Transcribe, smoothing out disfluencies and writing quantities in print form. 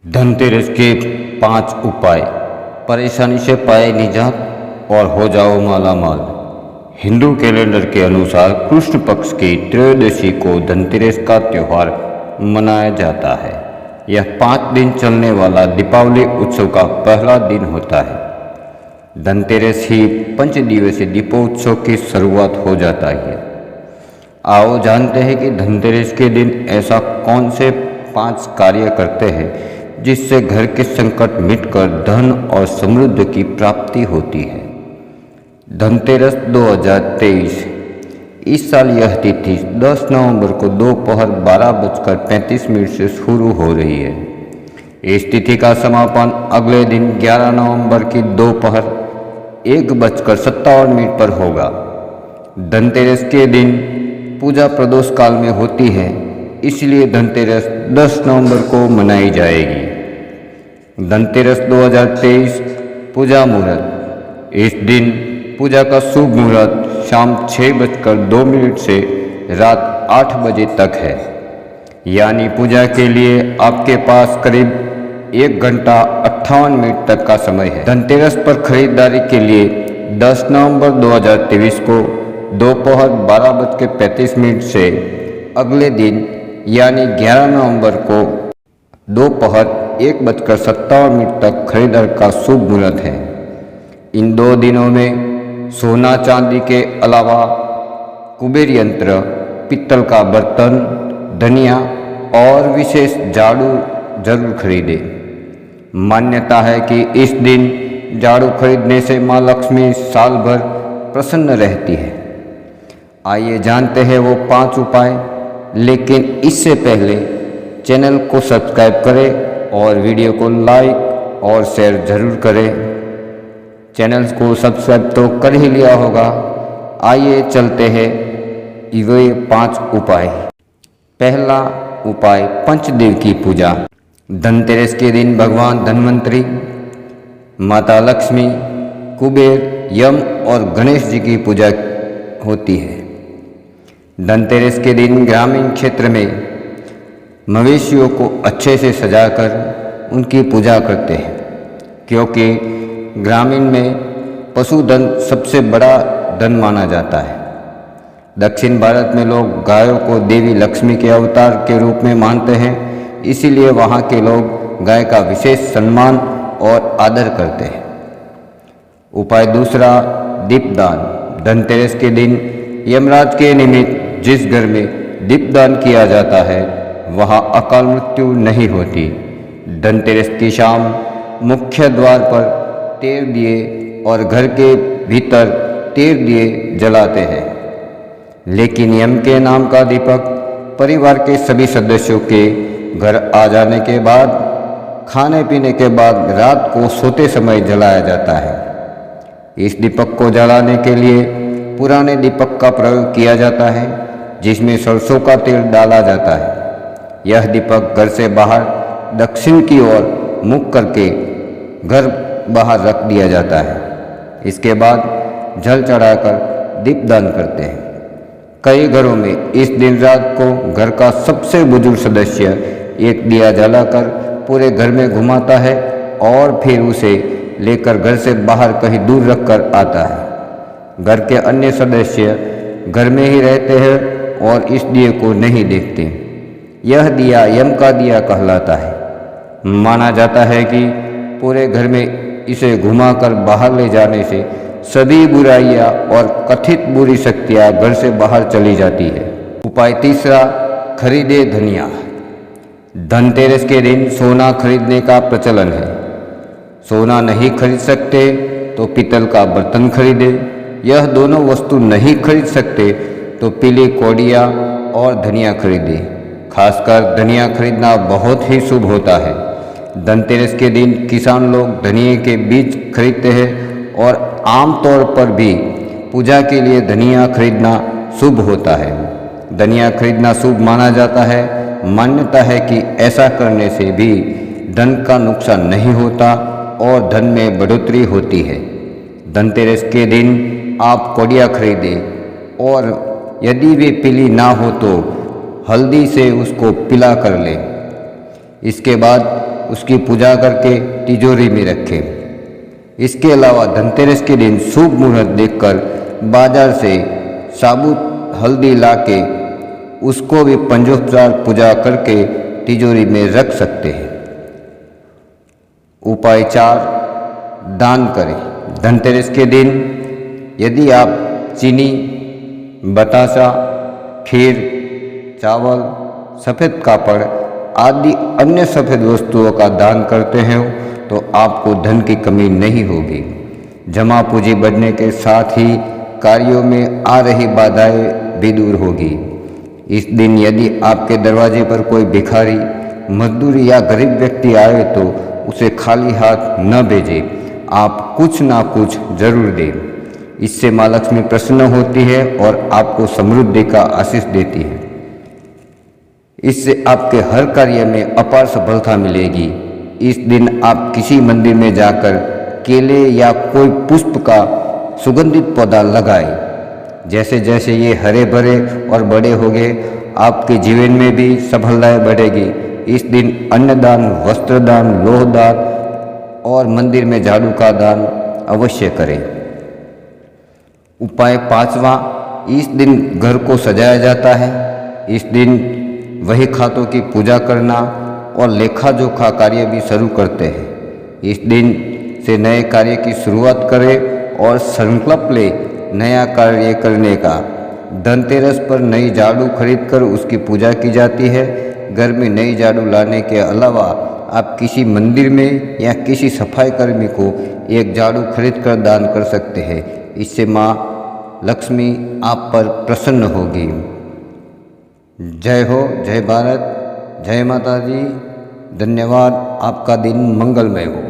धनतेरस के 5 उपाय। परेशानी से पाए निजात और हो जाओ माला माल। हिंदू कैलेंडर के अनुसार कृष्ण पक्ष की त्रयोदशी को धनतेरस का त्यौहार मनाया जाता है। यह 5 दिन चलने वाला दीपावली उत्सव का पहला दिन होता है। धनतेरस ही पंचदिवसीय दीपोत्सव की शुरुआत हो जाता है। आओ जानते हैं कि धनतेरस के दिन ऐसा कौन से 5 कार्य करते हैं जिससे घर के संकट मिटकर धन और समृद्धि की प्राप्ति होती है। धनतेरस 2023। इस साल यह तिथि 10 नवंबर को दोपहर 12:35 से शुरू हो रही है। इस तिथि का समापन अगले दिन 11 नवंबर की दोपहर 1:57 पर होगा। धनतेरस के दिन पूजा प्रदोष काल में होती है, इसलिए धनतेरस 10 नवंबर को मनाई जाएगी। धनतेरस 2023 पूजा मुहूर्त। इस दिन पूजा का शुभ मुहूर्त शाम 6:02 से रात 8 बजे तक है, यानी पूजा के लिए आपके पास करीब 1 घंटा 58 मिनट तक का समय है। धनतेरस पर खरीदारी के लिए 10 नवंबर 2023 को दोपहर 12:35 से अगले दिन यानी 11 नवंबर को दोपहर 1:57 तक खरीदारी का शुभ मुहूर्त है। इन 2 दिनों में सोना चांदी के अलावा कुबेर यंत्र, पित्तल का बर्तन, धनिया और विशेष झाड़ू जरूर खरीदें। मान्यता है कि इस दिन झाड़ू खरीदने से माँ लक्ष्मी साल भर प्रसन्न रहती है। आइए जानते हैं वो 5 उपाय, लेकिन इससे पहले चैनल को सब्सक्राइब करें और वीडियो को लाइक और शेयर जरूर करें। चैनल को सब्सक्राइब तो कर ही लिया होगा। आइए चलते हैं ये 5 उपाय। पहला उपाय, पंचदेव की पूजा। धनतेरस के दिन भगवान धन्वंतरी, माता लक्ष्मी, कुबेर, यम और गणेश जी की पूजा होती है। धनतेरस के दिन ग्रामीण क्षेत्र में मवेशियों को अच्छे से सजाकर उनकी पूजा करते हैं, क्योंकि ग्रामीण में पशुधन सबसे बड़ा धन माना जाता है। दक्षिण भारत में लोग गायों को देवी लक्ष्मी के अवतार के रूप में मानते हैं, इसीलिए वहाँ के लोग गाय का विशेष सम्मान और आदर करते हैं। उपाय दूसरा, दीपदान। धनतेरस के दिन यमराज के निमित्त जिस घर में दीपदान किया जाता है वहाँ अकाल मृत्यु नहीं होती। धनतेरस की शाम मुख्य द्वार पर 13 दिए और घर के भीतर 13 दिए जलाते हैं, लेकिन यम के नाम का दीपक परिवार के सभी सदस्यों के घर आ जाने के बाद, खाने पीने के बाद रात को सोते समय जलाया जाता है। इस दीपक को जलाने के लिए पुराने दीपक का प्रयोग किया जाता है, जिसमें सरसों का तेल डाला जाता है। यह दीपक घर से बाहर दक्षिण की ओर मुख करके घर बाहर रख दिया जाता है। इसके बाद जल चढ़ाकर दीपदान करते हैं। कई घरों में इस दिन रात को घर का सबसे बुजुर्ग सदस्य एक दिया जलाकर पूरे घर में घुमाता है और फिर उसे लेकर घर से बाहर कहीं दूर रखकर आता है। घर के अन्य सदस्य घर में ही रहते हैं और इस दिए को नहीं देखते। यह दिया यम का दिया कहलाता है। माना जाता है कि पूरे घर में इसे घुमाकर बाहर ले जाने से सभी बुराइयां और कथित बुरी शक्तियां घर से बाहर चली जाती है। उपाय तीसरा, खरीदे धनिया। धनतेरस के दिन सोना खरीदने का प्रचलन है। सोना नहीं खरीद सकते तो पित्तल का बर्तन खरीदे। यह दोनों वस्तु नहीं खरीद सकते तो पीली कौड़ियाँ और धनिया खरीदे। खासकर धनिया खरीदना बहुत ही शुभ होता है। धनतेरस के दिन किसान लोग धनिया के बीज खरीदते हैं और आमतौर पर भी पूजा के लिए धनिया खरीदना शुभ होता है। धनिया खरीदना शुभ माना जाता है। मान्यता है कि ऐसा करने से भी धन का नुकसान नहीं होता और धन में बढ़ोतरी होती है। धनतेरस के दिन आप कौड़ियाँ खरीदें और यदि वे पीली ना हो तो हल्दी से उसको पीला कर लें। इसके बाद उसकी पूजा करके तिजोरी में रखें। इसके अलावा धनतेरस के दिन शुभ मुहूर्त देखकर बाजार से साबुत हल्दी लाके उसको भी पंचोपचार पूजा करके तिजोरी में रख सकते हैं। उपाय 4, दान करें। धनतेरस के दिन यदि आप चीनी, बतासा, खीर, चावल, सफ़ेद कापड़ आदि अन्य सफ़ेद वस्तुओं का दान करते हैं तो आपको धन की कमी नहीं होगी। जमा पूंजी बढ़ने के साथ ही कार्यों में आ रही बाधाएं भी दूर होगी। इस दिन यदि आपके दरवाजे पर कोई भिखारी, मजदूर या गरीब व्यक्ति आए तो उसे खाली हाथ न भेजें, आप कुछ ना कुछ जरूर दें। इससे माँ लक्ष्मी प्रसन्न होती है और आपको समृद्धि का आशीष देती है। इससे आपके हर कार्य में अपार सफलता मिलेगी। इस दिन आप किसी मंदिर में जाकर केले या कोई पुष्प का सुगंधित पौधा लगाएं। जैसे जैसे ये हरे भरे और बड़े होंगे, आपके जीवन में भी सफलताएं बढ़ेगी। इस दिन अन्नदान, वस्त्रदान, लोहदान और मंदिर में झाड़ू का दान अवश्य करें। उपाय 5वां, इस दिन घर को सजाया जाता है। इस दिन वही खातों की पूजा करना और लेखा जोखा कार्य भी शुरू करते हैं। इस दिन से नए कार्य की शुरुआत करें और संकल्प ले नया कार्य करने का। धनतेरस पर नई झाड़ू खरीदकर उसकी पूजा की जाती है। घर में नई झाड़ू लाने के अलावा आप किसी मंदिर में या किसी सफाई कर्मी को एक झाड़ू खरीद कर दान कर सकते हैं। इससे माँ लक्ष्मी आप पर प्रसन्न होगी। जय हो, जय भारत, जय माता दी। धन्यवाद। आपका दिन मंगलमय हो।